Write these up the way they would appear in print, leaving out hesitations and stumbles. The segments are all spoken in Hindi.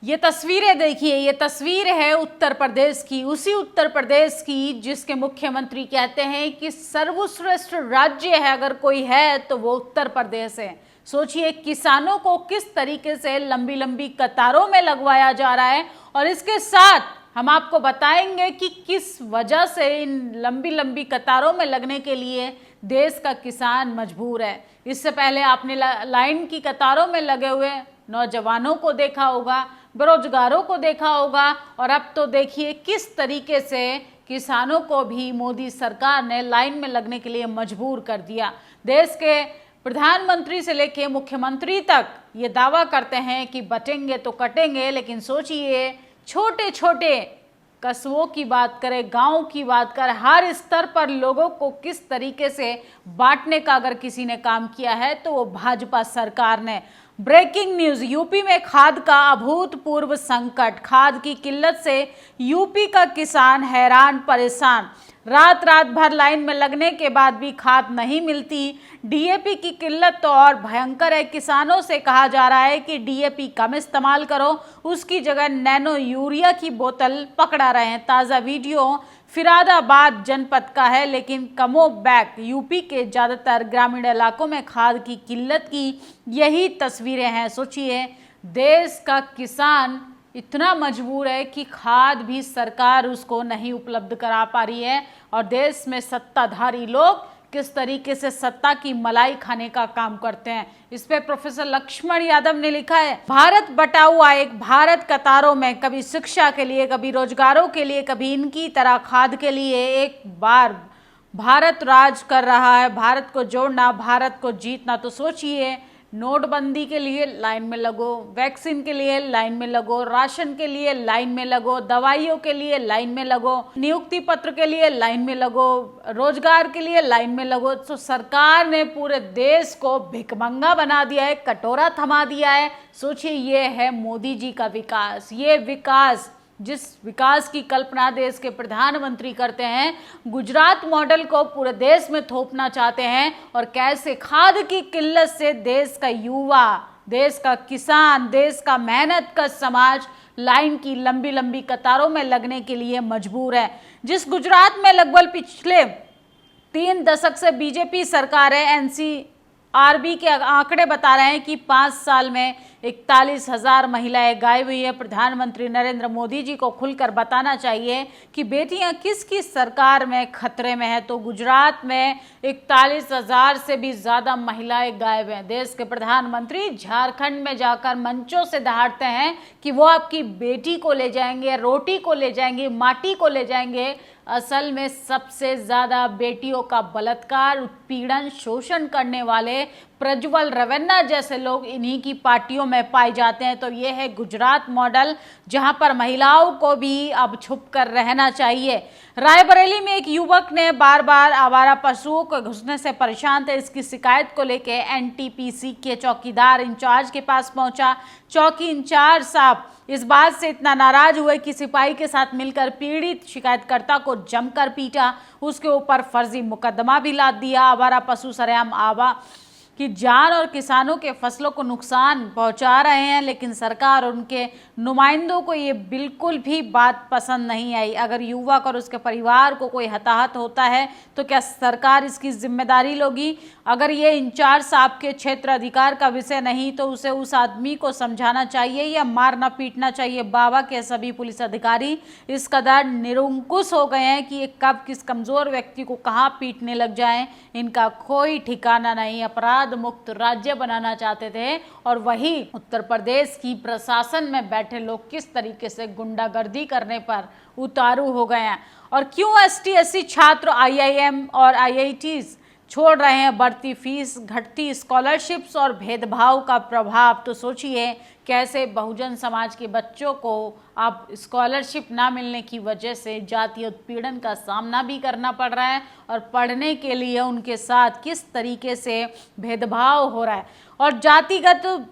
ये तस्वीरें देखिए, ये तस्वीर है उत्तर प्रदेश की, उसी उत्तर प्रदेश की जिसके मुख्यमंत्री कहते हैं कि सर्वश्रेष्ठ राज्य है अगर कोई है तो वो उत्तर प्रदेश है। सोचिए किसानों को किस तरीके से लंबी लंबी कतारों में लगवाया जा रहा है, और इसके साथ हम आपको बताएंगे कि किस वजह से इन लंबी लंबी कतारों में लगने के लिए देश का किसान मजबूर है। इससे पहले आपने लाइन की कतारों में लगे हुए नौजवानों को देखा होगा, बेरोजगारों को देखा होगा, और अब तो देखिए किस तरीके से किसानों को भी मोदी सरकार ने लाइन में लगने के लिए मजबूर कर दिया। देश के प्रधानमंत्री से लेके मुख्यमंत्री तक ये दावा करते हैं कि बटेंगे तो कटेंगे, लेकिन सोचिए छोटे छोटे कस्बों की बात करें, गांव की बात करें, हर स्तर पर लोगों को किस तरीके से बांटने का अगर किसी ने काम किया है तो वो भाजपा सरकार ने। ब्रेकिंग न्यूज, यूपी में खाद का अभूतपूर्व संकट, खाद की किल्लत से यूपी का किसान हैरान परेशान। रात रात भर लाइन में लगने के बाद भी खाद नहीं मिलती। डीएपी की किल्लत तो और भयंकर है। किसानों से कहा जा रहा है कि डीएपी कम इस्तेमाल करो, उसकी जगह नैनो यूरिया की बोतल पकड़ा रहे हैं। ताज़ा वीडियो फिरादाबाद जनपद का है, लेकिन कमो बैक यूपी के ज़्यादातर ग्रामीण इलाकों में खाद की किल्लत की यही तस्वीरें हैं। सोचिए देश का किसान इतना मजबूर है कि खाद भी सरकार उसको नहीं उपलब्ध करा पा रही है, और देश में सत्ताधारी लोग किस तरीके से सत्ता की मलाई खाने का काम करते हैं। इस पे प्रोफेसर लक्ष्मण यादव ने लिखा है, भारत बटा हुआ एक भारत कतारों में, कभी शिक्षा के लिए, कभी रोजगारों के लिए, कभी इनकी तरह खाद के लिए। एक बार भारत राज कर रहा है, भारत को जोड़ना, भारत को जीतना। तो सोचिए नोटबंदी के लिए लाइन में लगो, वैक्सीन के लिए लाइन में लगो, राशन के लिए लाइन में लगो, दवाइयों के लिए लाइन में लगो, नियुक्ति पत्र के लिए लाइन में लगो, रोजगार के लिए लाइन में लगो। तो सरकार ने पूरे देश को भिखमंगा बना दिया है, कटोरा थमा दिया है। सोचिए ये है मोदी जी का विकास। ये विकास, जिस विकास की कल्पना देश के प्रधानमंत्री करते हैं, गुजरात मॉडल को पूरे देश में थोपना चाहते हैं, और कैसे खाद की किल्लत से देश का युवा, देश का किसान, देश का मेहनत का समाज लाइन की लंबी लंबी कतारों में लगने के लिए मजबूर है। जिस गुजरात में लगभग पिछले 3 दशक से बीजेपी सरकार है, एनसीआरबी के आंकड़े बता रहे हैं कि 5 साल में 41,000 महिलाएं गायब हुई है। प्रधानमंत्री नरेंद्र मोदी जी को खुलकर बताना चाहिए कि बेटियां किसकी सरकार में खतरे में है। तो गुजरात में 41,000 से भी ज्यादा महिलाएं गायब हैं। देश के प्रधानमंत्री झारखंड में जाकर मंचों से दहाड़ते हैं कि वो आपकी बेटी को ले जाएंगे, रोटी को ले जाएंगे, माटी को ले जाएंगे। असल में सबसे ज्यादा बेटियों का बलात्कार, उत्पीड़न, शोषण करने वाले प्रज्वल रवन्ना जैसे लोग इन्हीं की पार्टियों में पाए जाते हैं। तो ये है गुजरात मॉडल, जहां पर महिलाओं को भी अब छुप कर रहना चाहिए। रायबरेली में एक युवक ने बार बार आवारा पशुओं को घुसने से परेशान थे। इसकी शिकायत को लेकर एनटीपीसी के चौकीदार इंचार्ज के पास पहुंचा। चौकी इंचार्ज साहब इस बात से इतना नाराज हुए कि सिपाही के साथ मिलकर पीड़ित शिकायतकर्ता को जमकर पीटा, उसके ऊपर फर्जी मुकदमा भी लाद दिया। आवारा पशु सरेआम आवा की जान और किसानों के फसलों को नुकसान पहुंचा रहे हैं, लेकिन सरकार और उनके नुमाइंदों को ये बिल्कुल भी बात पसंद नहीं आई। अगर युवक और उसके परिवार को कोई हताहत होता है तो क्या सरकार इसकी जिम्मेदारी लोगी? अगर ये इंचार्ज साहब के क्षेत्र अधिकार का विषय नहीं तो उसे उस आदमी को समझाना चाहिए या मारना पीटना चाहिए। बाबा के सभी पुलिस अधिकारी इस कदर निरंकुश हो गए हैं कि ये कब किस कमजोर व्यक्ति को कहाँ पीटने लग जाएं, इनका कोई ठिकाना नहीं। अपराध मुक्त राज्य बनाना चाहते थे, और वही उत्तर प्रदेश की प्रशासन में बैठे लोग किस तरीके से गुंडागर्दी करने पर उतारू हो गए हैं। और क्यों एसटी/एससी छात्र आईआईएम और आईआईटीज छोड़ रहे हैं? बढ़ती फीस, घटती स्कॉलरशिप्स और भेदभाव का प्रभाव। तो सोचिए कैसे बहुजन समाज के बच्चों को अब स्कॉलरशिप ना मिलने की वजह से जातीय उत्पीड़न का सामना भी करना पड़ रहा है, और पढ़ने के लिए उनके साथ किस तरीके से भेदभाव हो रहा है। और जातिगत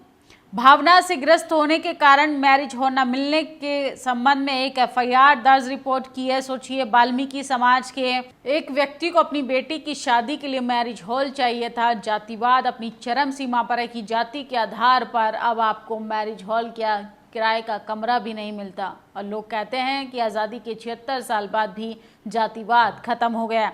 भावना से ग्रस्त होने के कारण मैरिज हॉल न मिलने के संबंध में एक एफआईआर दर्ज रिपोर्ट की है। सोचिए वाल्मीकि समाज के एक व्यक्ति को अपनी बेटी की शादी के लिए मैरिज हॉल चाहिए था। जातिवाद अपनी चरम सीमा पर है कि जाति के आधार पर अब आपको मैरिज हॉल क्या किराए का कमरा भी नहीं मिलता। और लोग कहते हैं कि आज़ादी के 76 साल बाद भी जातिवाद खत्म हो गया।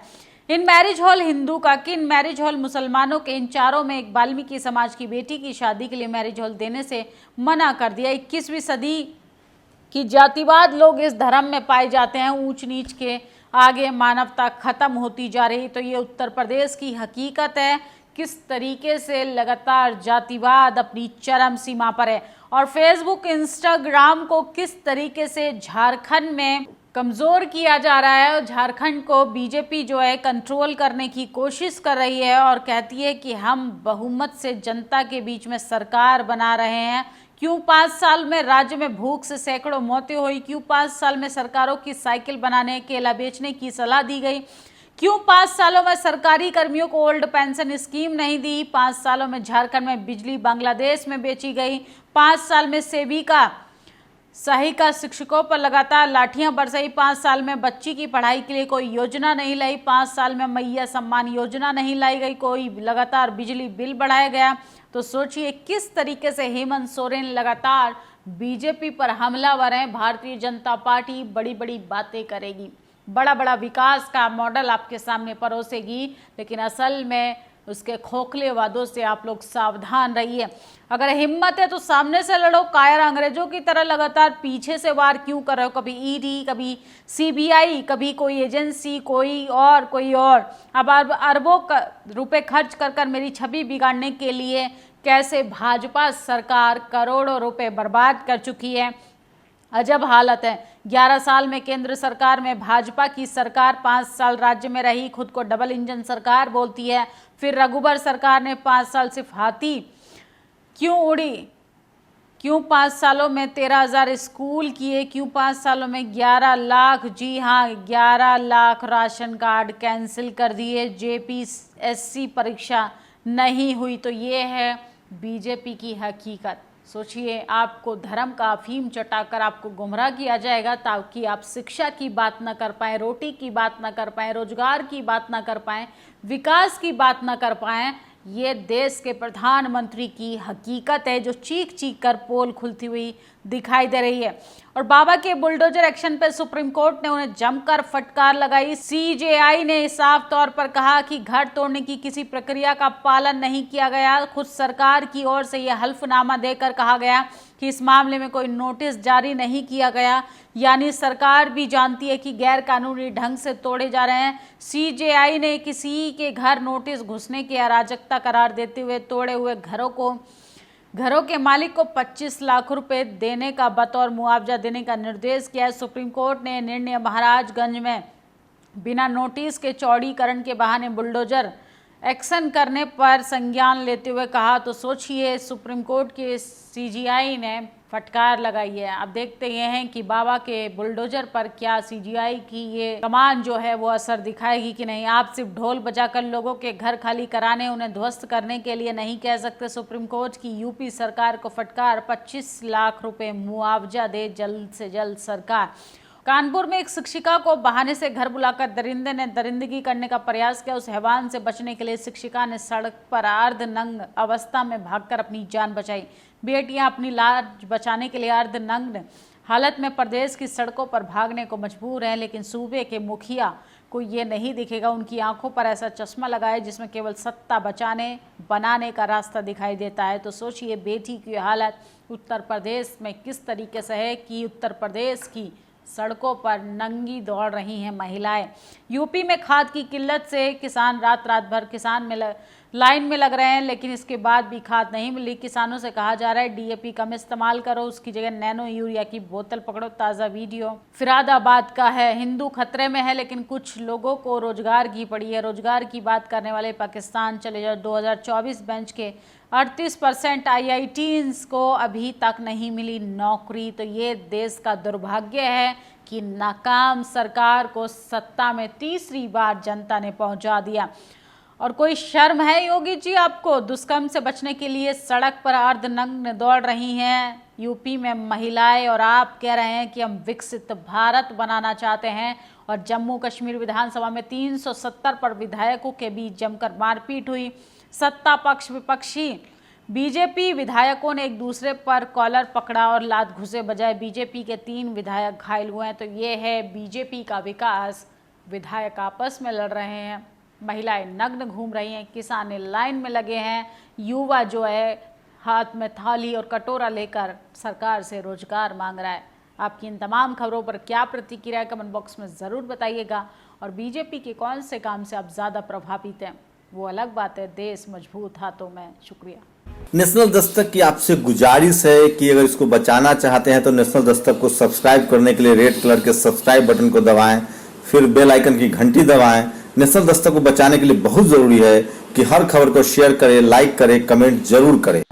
इन मैरिज हॉल हिंदू का कि इन मैरिज हॉल मुसलमानों के, इन चारों में एक वाल्मीकि समाज की बेटी की शादी के लिए मैरिज हॉल देने से मना कर दिया। 21वीं सदी की जातिवाद लोग इस धर्म में पाए जाते हैं। ऊंच नीच के आगे मानवता खत्म होती जा रही। तो ये उत्तर प्रदेश की हकीकत है, किस तरीके से लगातार जातिवाद अपनी चरम सीमा पर है और फेसबुक इंस्टाग्राम को किस तरीके से झारखंड में कमजोर किया जा रहा है और झारखंड को बीजेपी जो है कंट्रोल करने की कोशिश कर रही है और कहती है कि हम बहुमत से जनता के बीच में सरकार बना रहे हैं। क्यों 5 साल में राज्य में भूख से सैकड़ों मौतें हुई? क्यों 5 साल में सरकारों की साइकिल बनाने, केला बेचने की सलाह दी गई? क्यों 5 सालों में सरकारी कर्मियों को ओल्ड पेंशन स्कीम नहीं दी? 5 सालों में झारखंड में बिजली बांग्लादेश में बेची गई। 5 साल में सेविका सहायिका शिक्षकों पर लगातार लाठियां बरसाई। 5 साल में बच्ची की पढ़ाई के लिए कोई योजना नहीं लाई। 5 साल में मैया सम्मान योजना नहीं लाई गई। कोई लगातार बिजली बिल बढ़ाया गया। तो सोचिए किस तरीके से हेमंत सोरेन लगातार बीजेपी पर हमलावर हैं। भारतीय जनता पार्टी बड़ी बड़ी बातें करेगी, बड़ा बड़ा विकास का मॉडल आपके सामने परोसेगी, लेकिन असल में उसके खोखले वादों से आप लोग सावधान रहिए। अगर हिम्मत है तो सामने से लड़ो, कायर अंग्रेजों की तरह लगातार पीछे से वार क्यों कर रहे हो? कभी ईडी, कभी सीबीआई, कभी कोई एजेंसी, कोई और। अब अरबों रुपए खर्च कर मेरी छवि बिगाड़ने के लिए कैसे भाजपा सरकार करोड़ों रुपए बर्बाद कर चुकी है। अजब हालत है। 11 साल में केंद्र सरकार में भाजपा की सरकार 5 साल राज्य में रही, खुद को डबल इंजन सरकार बोलती है। फिर रघुबर सरकार ने 5 साल सिर्फ हाथी क्यों उड़ी? क्यों 5 सालों में 13,000 स्कूल किए? क्यों 5 सालों में 11 लाख, जी हाँ 11 लाख राशन कार्ड कैंसिल कर दिए? जेपीएससी परीक्षा नहीं हुई। तो ये है बीजेपी की हकीकत। सोचिए, आपको धर्म का अफीम चटाकर आपको गुमराह किया जाएगा ताकि आप शिक्षा की बात ना कर पाएं, रोटी की बात ना कर पाएं, रोजगार की बात ना कर पाएं, विकास की बात ना कर पाएं। ये देश के प्रधानमंत्री की हकीकत है जो चीख चीख कर पोल खुलती हुई दिखाई दे रही है। और बाबा के बुलडोजर एक्शन पर सुप्रीम कोर्ट ने उन्हें जमकर फटकार लगाई। सीजेआई ने साफ तौर पर कहा कि घर तोड़ने की किसी प्रक्रिया का पालन नहीं किया गया। खुद सरकार की ओर से यह हल्फनामा देकर कहा गया कि इस मामले में कोई नोटिस जारी नहीं किया गया, यानी सरकार भी जानती है कि गैर कानूनी ढंग से तोड़े जा रहे हैं। सीजेआई ने किसी के घर नोटिस घुसने की अराजकता करार देते हुए तोड़े हुए घरों के मालिक को 25 लाख रुपए देने का बतौर मुआवजा देने का निर्देश किया है। सुप्रीम कोर्ट ने निर्णय महाराजगंज में बिना नोटिस के चौड़ीकरण के बहाने बुलडोजर एक्शन करने पर संज्ञान लेते हुए कहा। तो सोचिए, सुप्रीम कोर्ट के सीजीआई ने फटकार लगाई है। अब देखते ये हैं कि बाबा के बुलडोजर पर क्या सीजीआई की ये कमान जो है वो असर दिखाएगी कि नहीं। आप सिर्फ ढोल बजाकर लोगों के घर खाली कराने, उन्हें ध्वस्त करने के लिए नहीं कह सकते। सुप्रीम कोर्ट की यूपी सरकार को फटकार, 25 लाख रुपए मुआवजा दे जल्द से जल्द सरकार। कानपुर में एक शिक्षिका को बहाने से घर बुलाकर दरिंदे ने दरिंदगी करने का प्रयास किया। उस हैवान से बचने के लिए शिक्षिका ने सड़क पर अर्धनग्न अवस्था में भागकर अपनी जान बचाई। बेटियां अपनी लाज बचाने के लिए अर्धनग्न हालत में प्रदेश की सड़कों पर भागने को मजबूर हैं, लेकिन सूबे के मुखिया को ये नहीं दिखेगा। उनकी आंखों पर ऐसा चश्मा लगा है जिसमें केवल सत्ता बनाने का रास्ता दिखाई देता है। तो सोचिए, बेटी की हालत उत्तर प्रदेश में किस तरीके से है कि उत्तर प्रदेश की सड़कों पर नंगी दौड़ रही हैं महिलाएं। यूपी में खाद की किल्लत से किसान रात भर लाइन में लग रहे हैं, लेकिन इसके बाद भी खाद नहीं मिली। किसानों से कहा जा रहा है डीएपी कम इस्तेमाल करो, उसकी जगह नैनो यूरिया की बोतल पकड़ो। ताज़ा वीडियो फिरादाबाद का है। हिंदू खतरे में है, लेकिन कुछ लोगों को रोजगार की पड़ी है। रोजगार की बात करने वाले पाकिस्तान चले जाओ। 2024 बेंच के 38% IITs को अभी तक नहीं मिली नौकरी। तो ये देश का दुर्भाग्य है कि नाकाम सरकार को सत्ता में तीसरी बार जनता ने पहुंचा दिया। और कोई शर्म है योगी जी आपको? दुष्कर्म से बचने के लिए सड़क पर अर्धनग्न दौड़ रही हैं यूपी में महिलाएं, और आप कह रहे हैं कि हम विकसित भारत बनाना चाहते हैं। और जम्मू कश्मीर विधानसभा में 370 पर विधायकों के बीच जमकर मारपीट हुई। सत्ता पक्ष विपक्षी बीजेपी विधायकों ने एक दूसरे पर कॉलर पकड़ा और लात घुसे बजाय बीजेपी के 3 विधायक घायल हुए हैं। तो ये है बीजेपी का विकास। विधायक आपस में लड़ रहे हैं, महिलाएं नग्न घूम रही हैं, किसान लाइन में लगे हैं, युवा जो है हाथ में थाली और कटोरा लेकर सरकार से रोजगार मांग रहा है। आपकी इन तमाम खबरों पर क्या प्रतिक्रिया है कमेंट बॉक्स में ज़रूर बताइएगा। और बीजेपी के कौन से काम से आप ज़्यादा प्रभावित हैं वो अलग बात है, देश मजबूत हाथों में। शुक्रिया। नेशनल दस्तक की आपसे गुजारिश है कि अगर इसको बचाना चाहते हैं तो नेशनल दस्तक को सब्सक्राइब करने के लिए रेड कलर के सब्सक्राइब बटन को दबाएं, फिर बेल आइकन की घंटी दबाएं। नेशनल दस्तक को बचाने के लिए बहुत जरूरी है कि हर खबर को शेयर करें, लाइक करें, कमेंट जरूर करें।